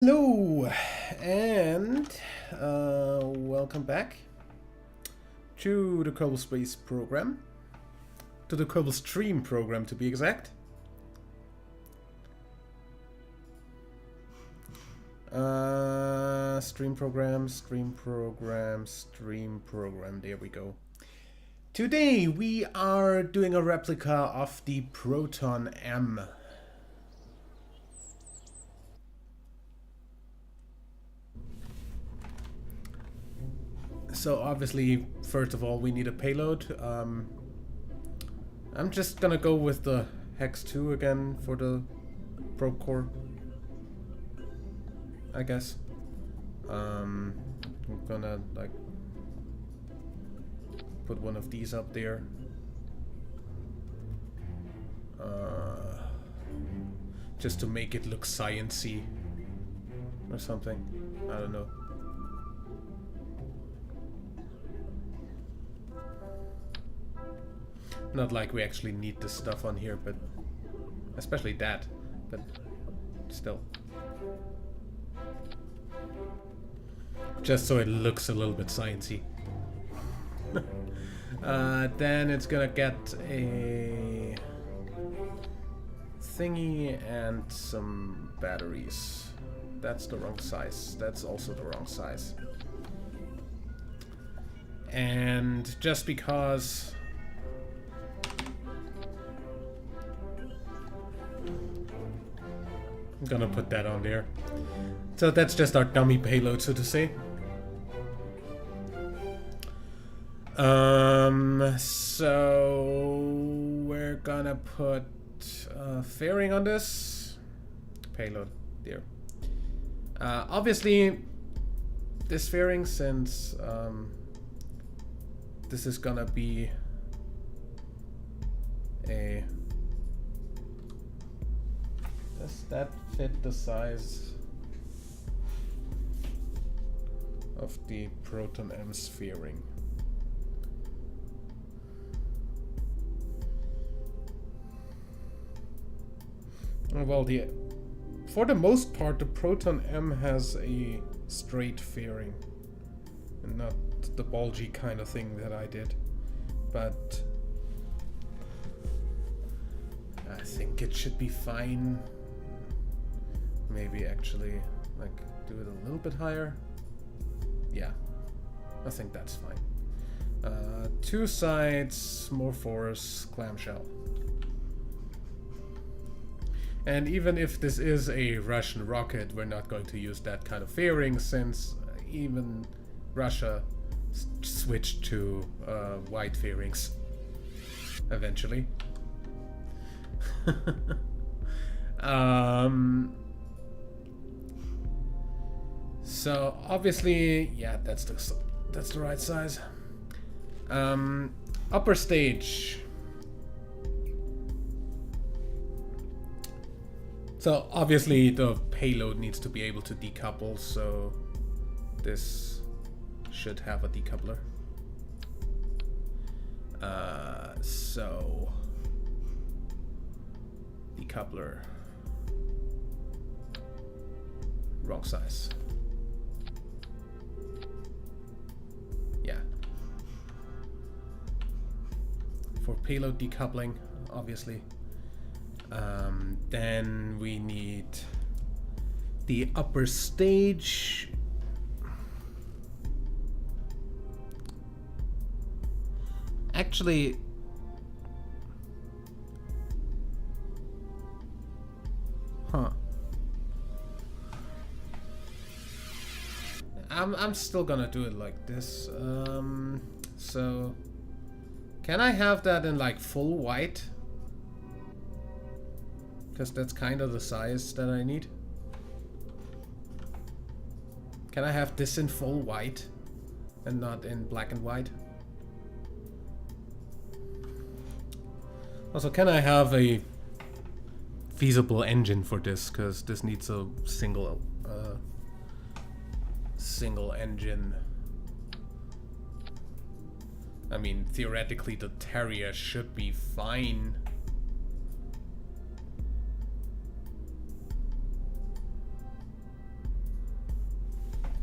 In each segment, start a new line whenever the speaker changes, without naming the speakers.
Hello, and welcome back to the Kerbal Space program, to the Kerbal Stream program to be exact. Stream program, there we go. Today we are doing a replica of the Proton M. So obviously, first of all, we need a payload. I'm just gonna go with the Hex 2 again for the probe core, I guess. I'm gonna like put one of these up there. Just to make it look science-y or something. I don't know. Not like we actually need this stuff on here, but especially that, but still. Just so it looks a little bit sciencey. Then it's gonna get a thingy and some batteries. That's the wrong size. That's also the wrong size. And just because I'm gonna put that on there. So that's just our dummy payload, so to say. So we're gonna put fairing on this payload there. Obviously, this fairing, since this is gonna be a. Does that fit the size of the Proton M fairing? Well, for the most part, the Proton M has a straight fairing, and not the bulgy kind of thing that I did. But I think it should be fine. Maybe actually, like, do it a little bit higher. Yeah, I think that's fine. Two sides, more force, clamshell. And even if this is a Russian rocket, we're not going to use that kind of fairing, since even Russia switched to white fairings eventually. So obviously, yeah, that's the right size. Upper stage. So obviously the payload needs to be able to decouple, so this should have a decoupler. So decoupler, wrong size. Yeah. For payload decoupling, obviously. Then we need the upper stage. Actually, I'm still gonna do it like this. So can I have that in like full white? Because that's kind of the size that I need. Can I have this in full white and not in black and white? Also, can I have a feasible engine for this? Because this needs a single engine. I mean, theoretically, the Terrier should be fine.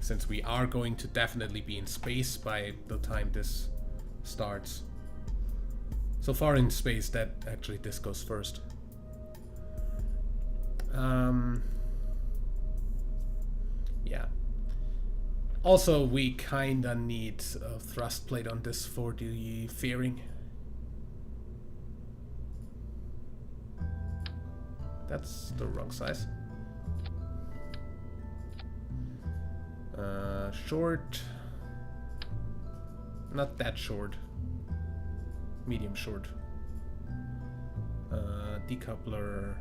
since we are going to definitely be in space by the time this starts. So far in space that actually this goes first. Yeah. Also, we kinda need a thrust plate on this for the fairing. That's the wrong size. Short. Not that short. Medium short. Decoupler.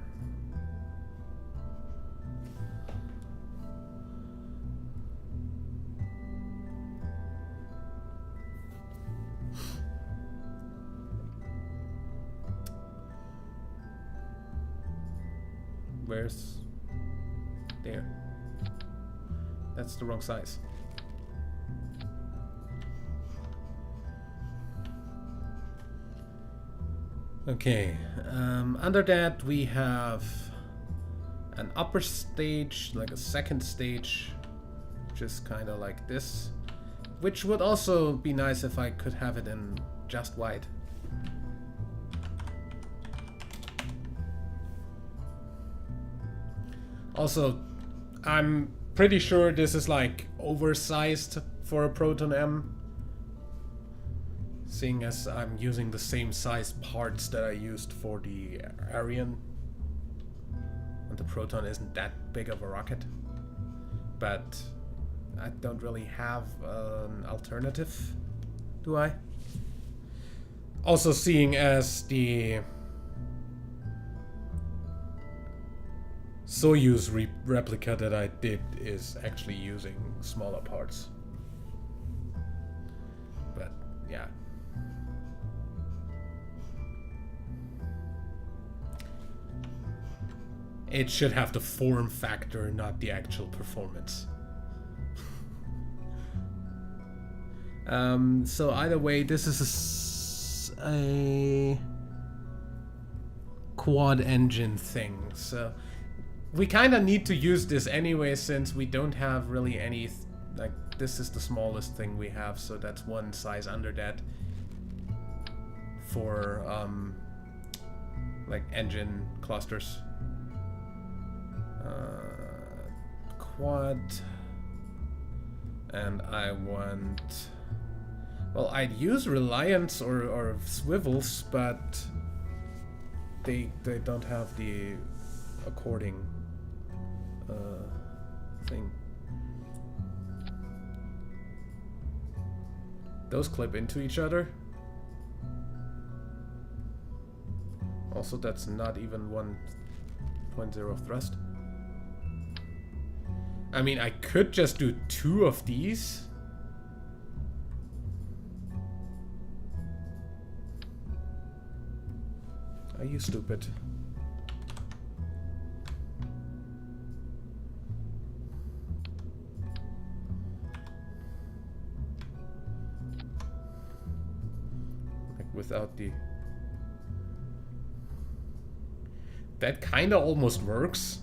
Where's... there. That's the wrong size. Okay, under that we have an upper stage, like a second stage, which is kind of like this, which would also be nice if I could have it in just white. Also, I'm pretty sure this is like oversized for a Proton M, seeing as I'm using the same size parts that I used for the Ariane, and the Proton isn't that big of a rocket, but I don't really have an alternative, do I? Also, seeing as the Soyuz replica that I did is actually using smaller parts. But yeah. It should have the form factor, not the actual performance. So either way, this is a quad engine thing. So we kind of need to use this anyway, since we don't have really any, like, this is the smallest thing we have, so that's one size under that for like engine clusters. Quad, and I want, well, I'd use Reliance or swivels, but they don't have the according thing. Those clip into each other. Also, that's not even 1.0 thrust. I mean, I could just do 2 of these. Are you stupid? Like without the... That kinda almost works.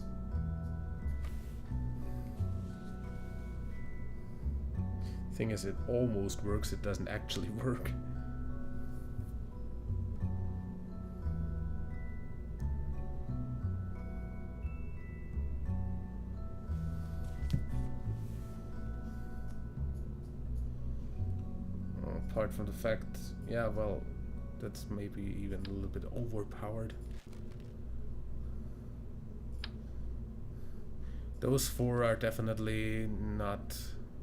Thing is, it almost works, it doesn't actually work. Apart from the fact, yeah, well, that's maybe even a little bit overpowered. Those 4 are definitely not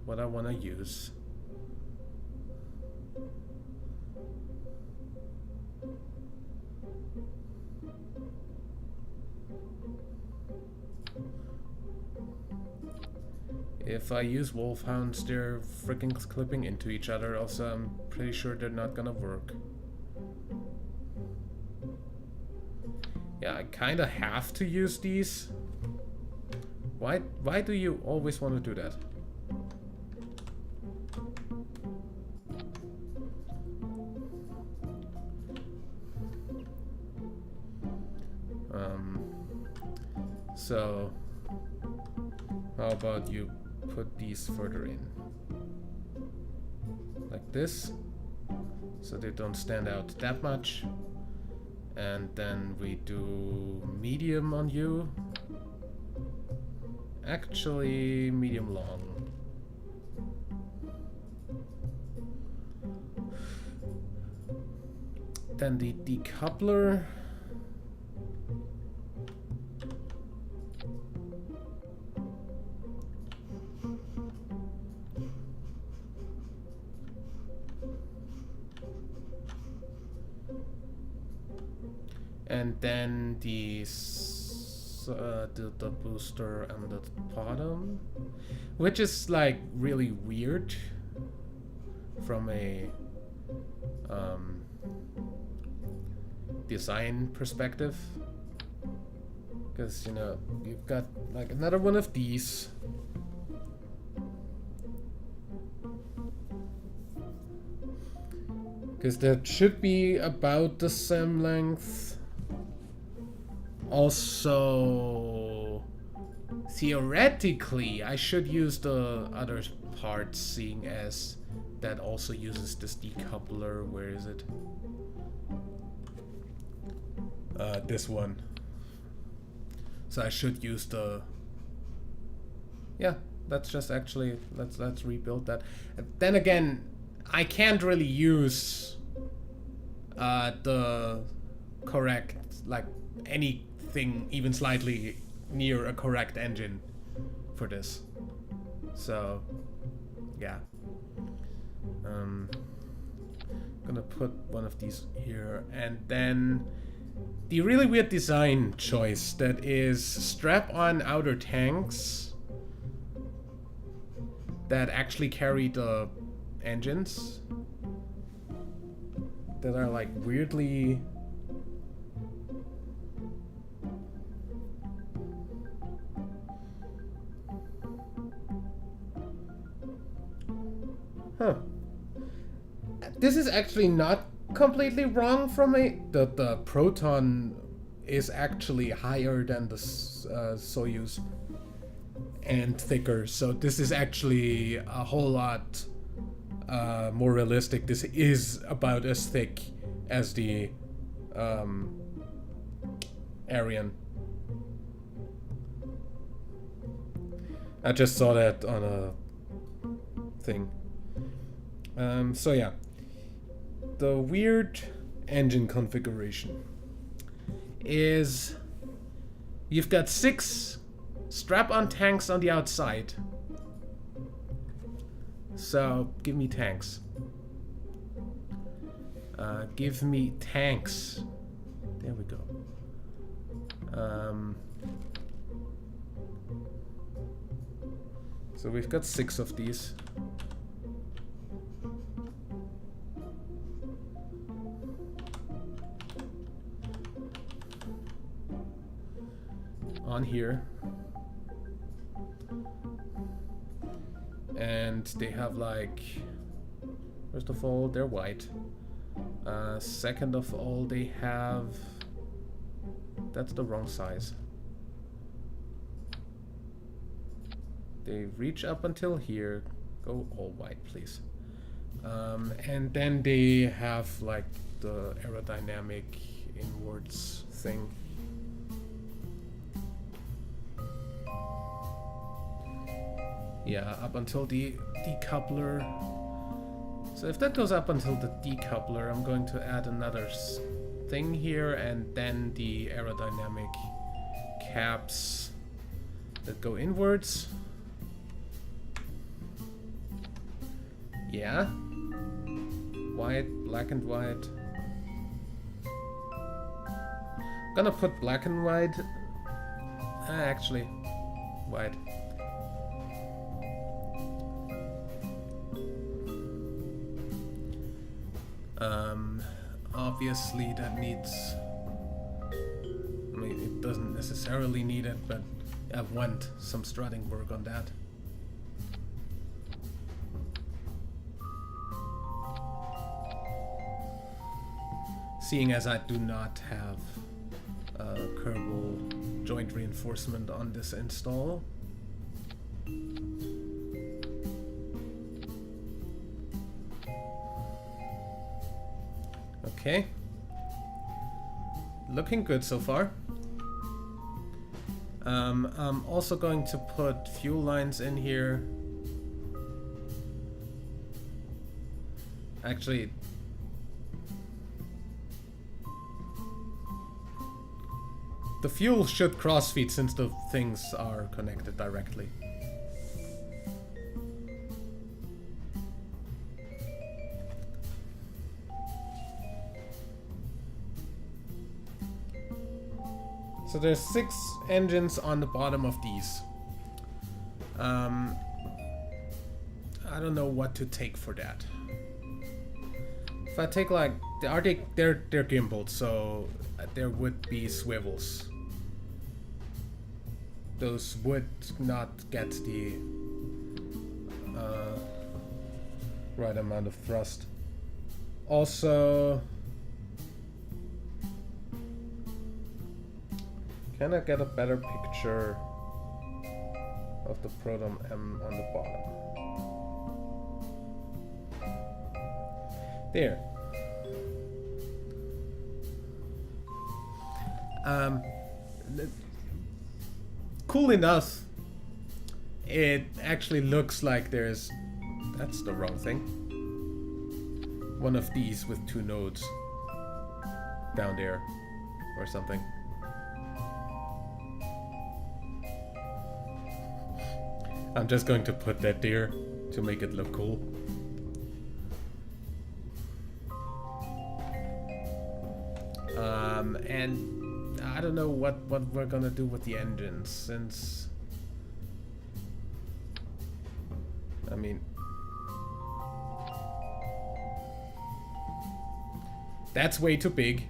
what I want to use. If I use Wolfhounds, they're freaking clipping into each other. Also, I'm pretty sure they're not gonna work. Yeah, I kinda have to use these. Why do you always want to do that? So how about you put these further in. Like this. So they don't stand out that much. And then we do medium on you. Actually, medium long. Then the decoupler. And then the booster on the bottom, which is like really weird from a design perspective, because you know you've got like another one of these. Because that should be about the same length. Also, theoretically, I should use the other part, seeing as that also uses this decoupler. Where is it? This one. So I should use the... Yeah, that's just actually... Let's rebuild that. Then again, I can't really use the correct, like, anything even slightly near a correct engine for this. So, yeah. Gonna put one of these here, and then the really weird design choice that is strap-on outer tanks that actually carry the engines that are like weirdly This is actually not completely wrong from a... The Proton is actually higher than the Soyuz and thicker, so this is actually a whole lot more realistic. This is about as thick as the Arian. I just saw that on a thing. So yeah, the weird engine configuration is you've got 6 strap-on tanks on the outside. So give me tanks. Give me tanks. There we go. So we've got 6 of these. On here. And they have like, first of all, they're white. Second of all, they have, that's the wrong size. They reach up until here. Go all white, please. And then they have like the aerodynamic inwards thing. Yeah, up until the decoupler. So if that goes up until the decoupler, I'm going to add another thing here, and then the aerodynamic caps that go inwards. Yeah. White, black and white. I'm gonna put black and white. Actually, white. Obviously that needs, I mean, it doesn't necessarily need it, but I want some strutting work on that. Seeing as I do not have Kerbal joint reinforcement on this install. Okay. Looking good so far. I'm also going to put fuel lines in here. Actually, the fuel should cross-feed since the things are connected directly. So there's 6 engines on the bottom of these. I don't know what to take for that. If I take like they're gimbaled, so there would be swivels. Those would not get the right amount of thrust. Also, can I get a better picture of the Proton M on the bottom? There. Cool enough. It actually looks like there's... That's the wrong thing. One of these with 2 nodes down there or something. I'm just going to put that there to make it look cool. And I don't know what we're gonna do with the engines, since I mean that's way too big.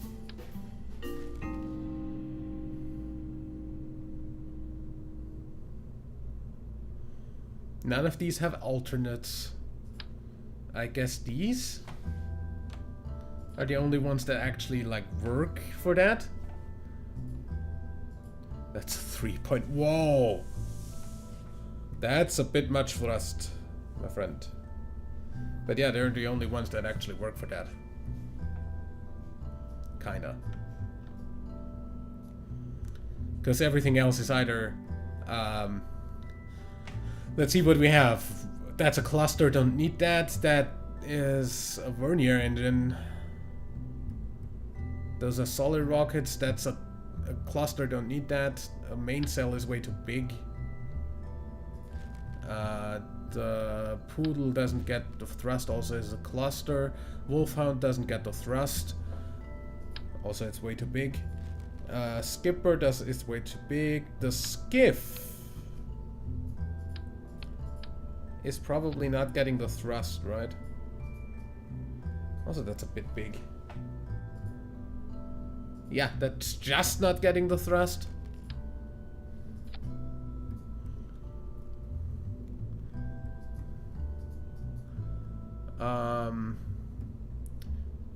None of these have alternates. I guess these are the only ones that actually like work for that. That's 3 point. Whoa! That's a bit much thrust, my friend. But yeah, they're the only ones that actually work for that. Kinda. Because everything else is either let's see what we have. That's a cluster, don't need that. That is a vernier engine. Those are solid rockets, that's a cluster, don't need that. A main cell is way too big. The Poodle doesn't get the thrust, also is a cluster. Wolfhound doesn't get the thrust. Also it's way too big. Skipper is way too big. The Skiff is probably not getting the thrust, right? Also, that's a bit big. Yeah, that's just not getting the thrust.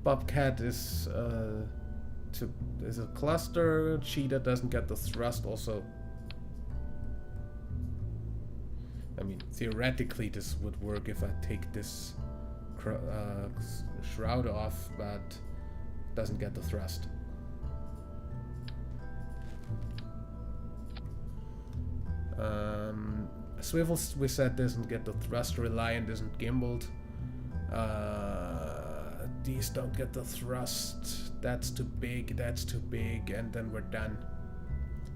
Bobcat is a cluster. Cheetah doesn't get the thrust also. I mean, theoretically this would work if I take this shroud off, but doesn't get the thrust. Swivels, we said, doesn't get the thrust. Reliant isn't gimbaled. These don't get the thrust. That's too big, and then we're done.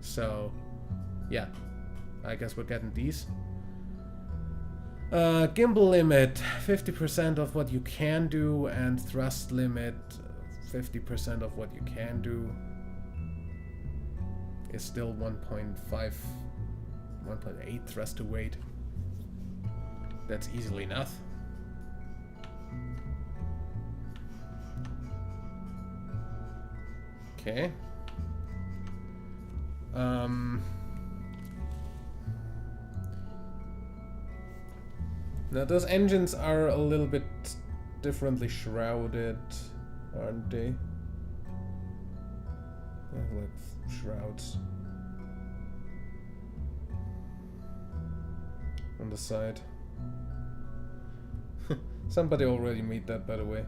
So, yeah. I guess we're getting these. Gimbal limit, 50% of what you can do, and thrust limit, 50% of what you can do. Is still 1.5, 1.8 thrust to weight. That's easily enough. Okay. Now those engines are a little bit differently shrouded, aren't they? Like shrouds on the side. Somebody already made that, by the way.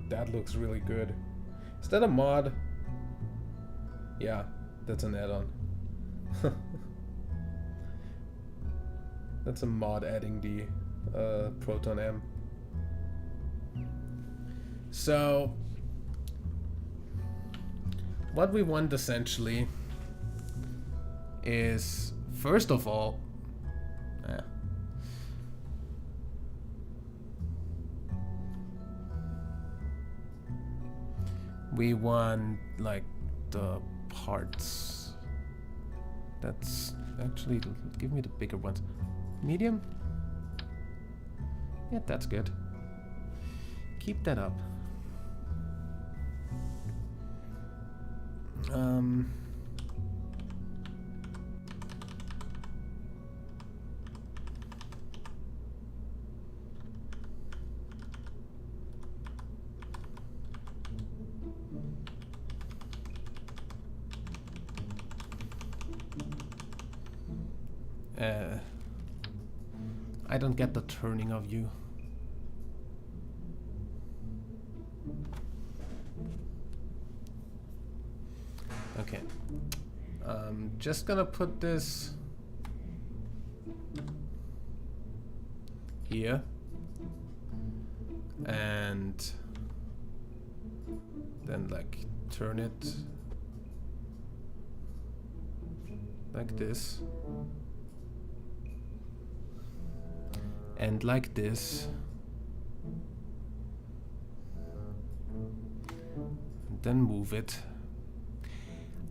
that looks really good. Is that a mod? Yeah, that's an add-on. That's a mod adding the Proton M. So what we want essentially is, first of all, we want like the parts. That's actually, give me the bigger ones. Medium? Yeah, that's good. Keep that up. I don't get the turning of you. Okay. Just gonna put this here. And then like turn it like this. And like this. And then move it.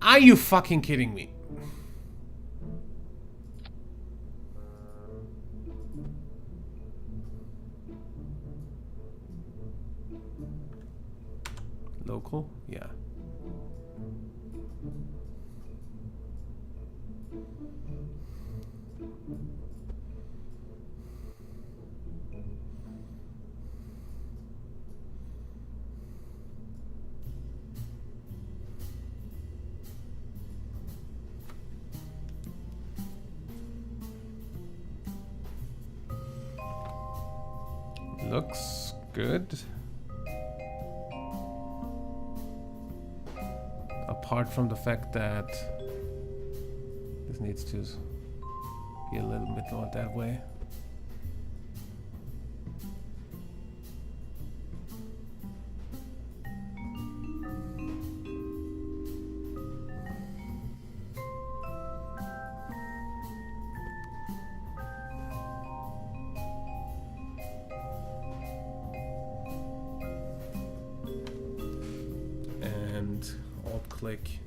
Are you fucking kidding me? Local? Yeah. Looks good. Apart from the fact that this needs to be a little bit more that way. Click.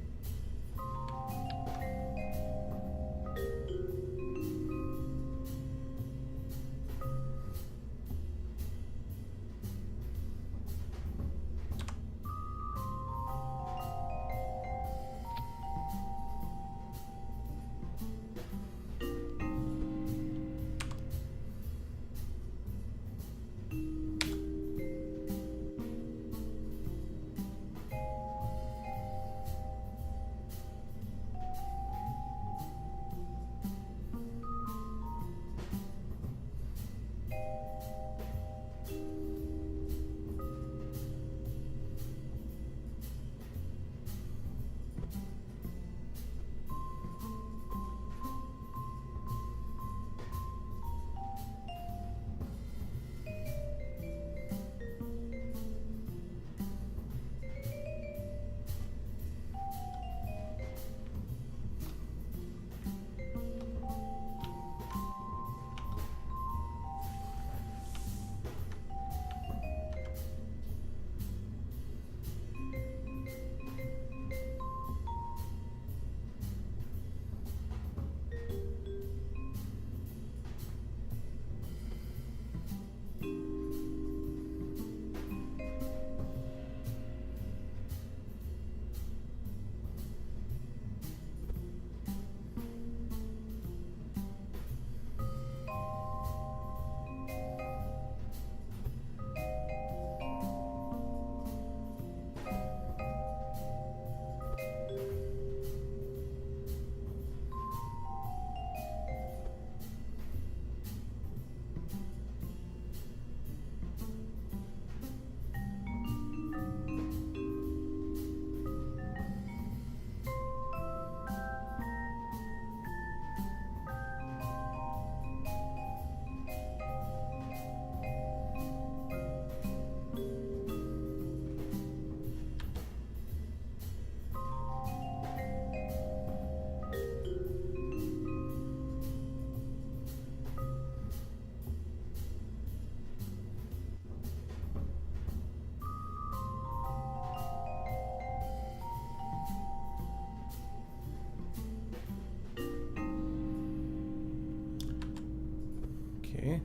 Okay.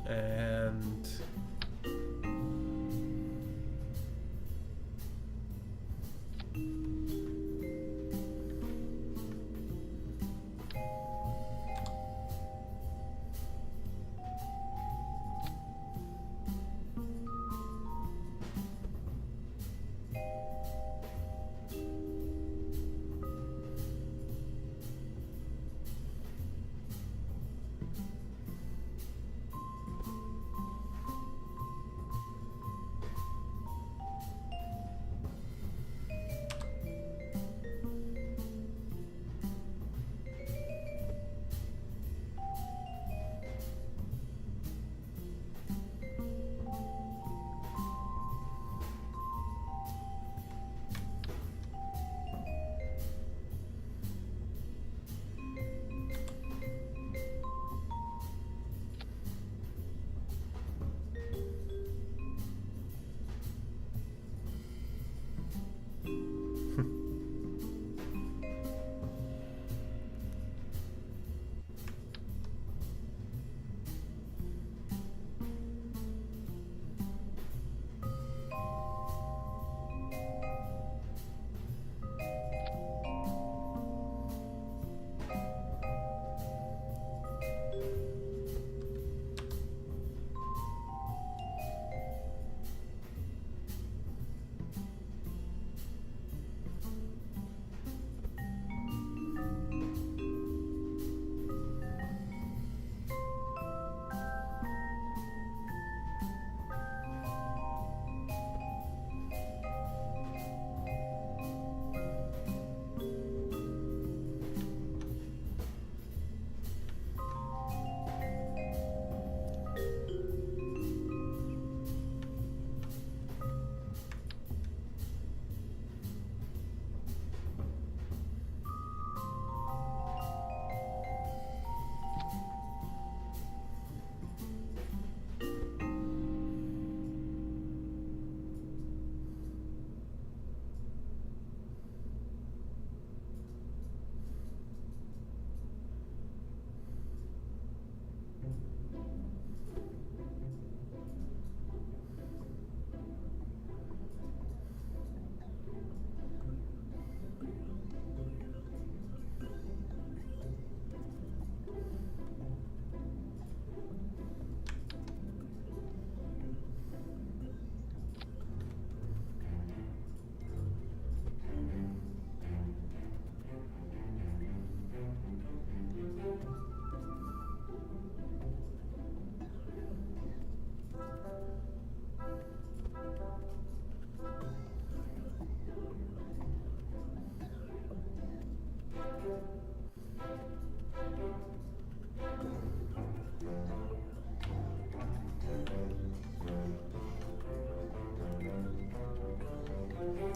And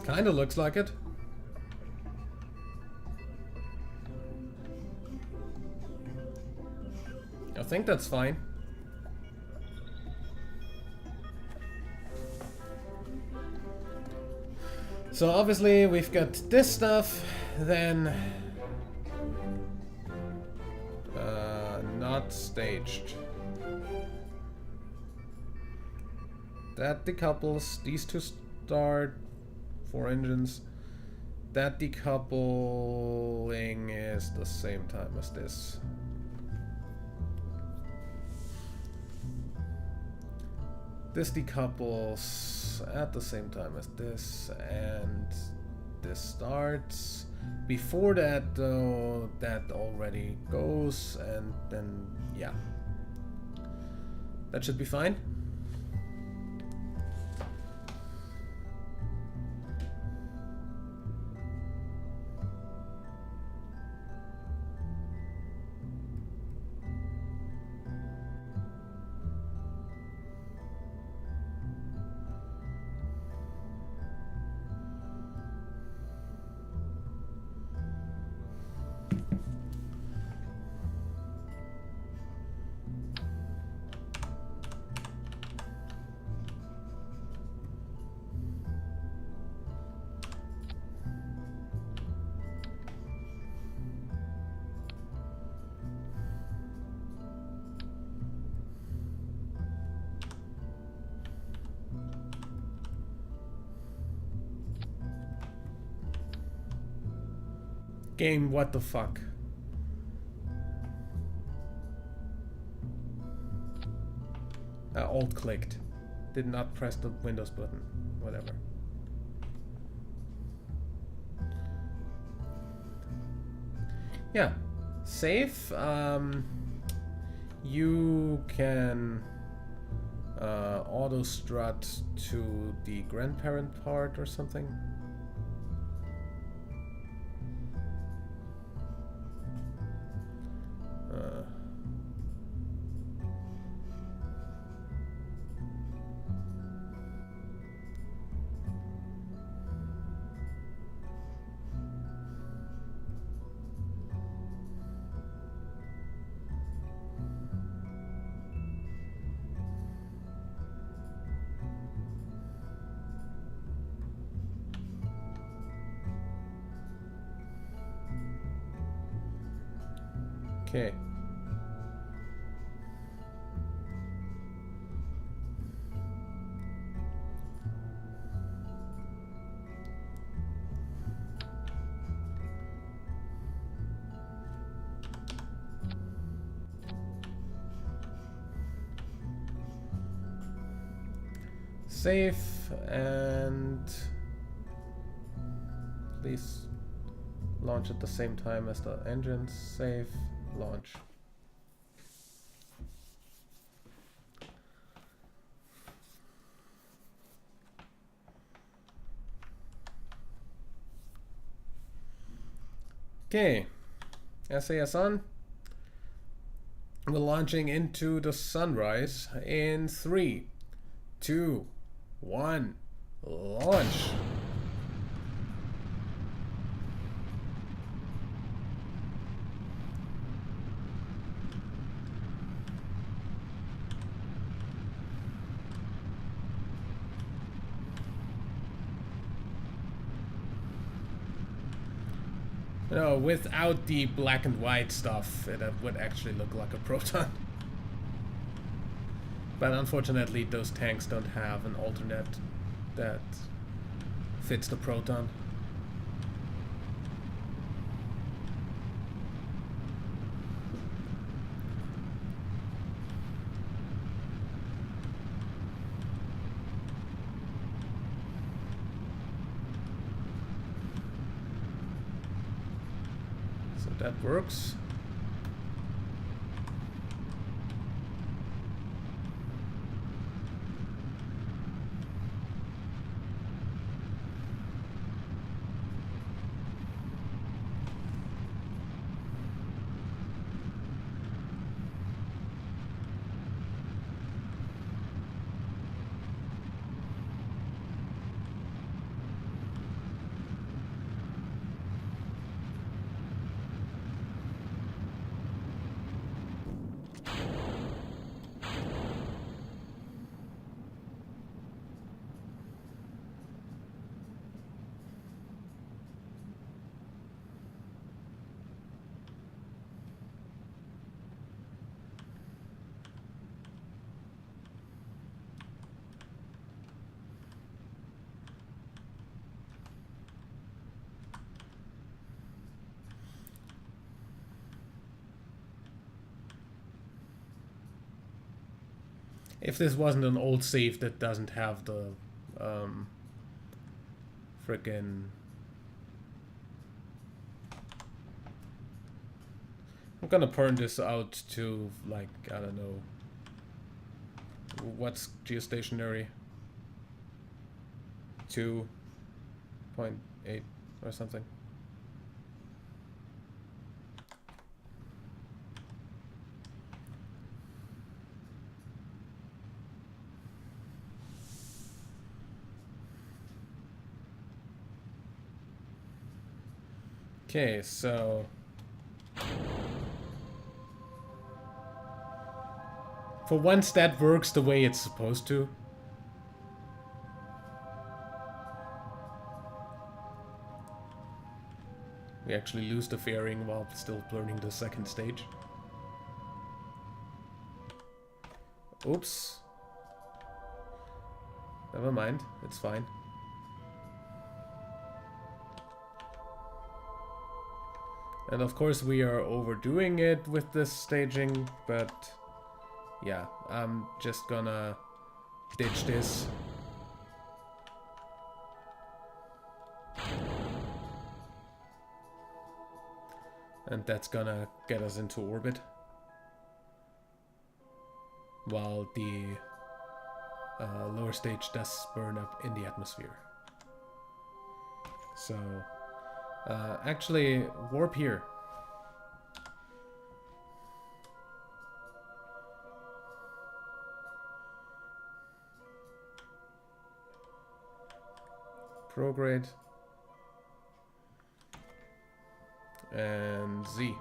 kinda looks like it. I think that's fine. So obviously we've got this stuff, then not staged. That decouples. These two start. 4 engines. That decoupling is the same time as this. This decouples at the same time as this, and this starts. Before that, though, that already goes, and then, yeah. That should be fine. Game, what the fuck? Alt clicked. Did not press the Windows button. Whatever. Yeah. Save. You can auto strut to the grandparent part or something. Okay. Save, and please launch at the same time as the engines. Save, launch. Okay, SAS on. We're launching into the sunrise in 3, 2, 1, launch. No, without the black and white stuff, it would actually look like a Proton. But unfortunately, those tanks don't have an alternate that fits the Proton. So that works. If this wasn't an old save that doesn't have the frickin'... I'm gonna turn this out to, like, I don't know. What's geostationary? 2.8 or something. Okay, so for once that works the way it's supposed to. We actually lose the fairing while still learning the second stage. Oops. Never mind, it's fine. And of course we are overdoing it with this staging, but yeah, I'm just gonna ditch this. And that's gonna get us into orbit. While the lower stage does burn up in the atmosphere. So, actually, warp here. Prograde. And Z.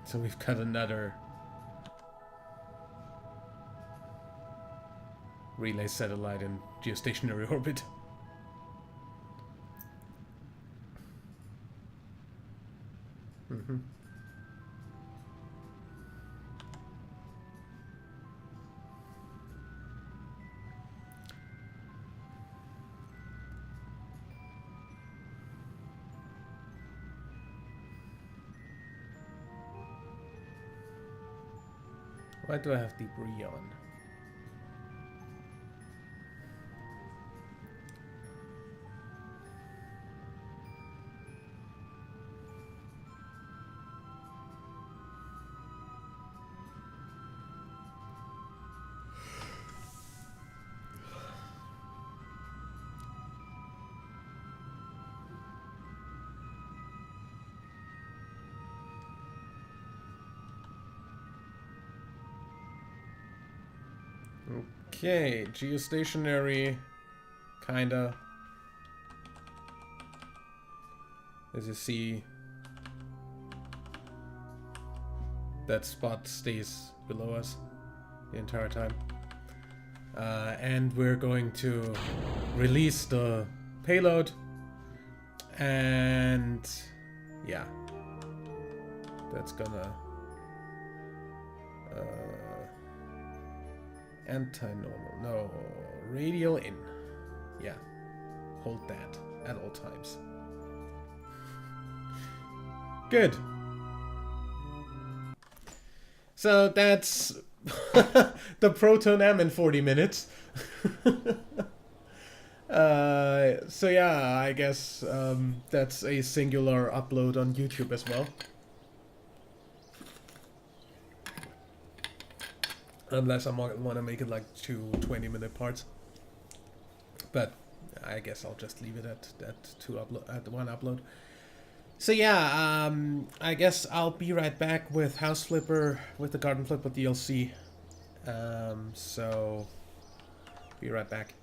So we've got another relay satellite in geostationary orbit. Mm-hmm. Why do I have debris on? Okay, geostationary, kinda. As you see, that spot stays below us the entire time. And we're going to release the payload, and yeah, that's gonna anti-normal, no, radial in, yeah, hold that at all times. Good. So that's the Proton M in 40 minutes. So yeah, I guess that's a singular upload on YouTube as well. Unless I want to make it like 2 20-minute parts. But I guess I'll just leave it at one upload. So yeah, I guess I'll be right back with House Flipper, with the Garden Flipper DLC. So, be right back.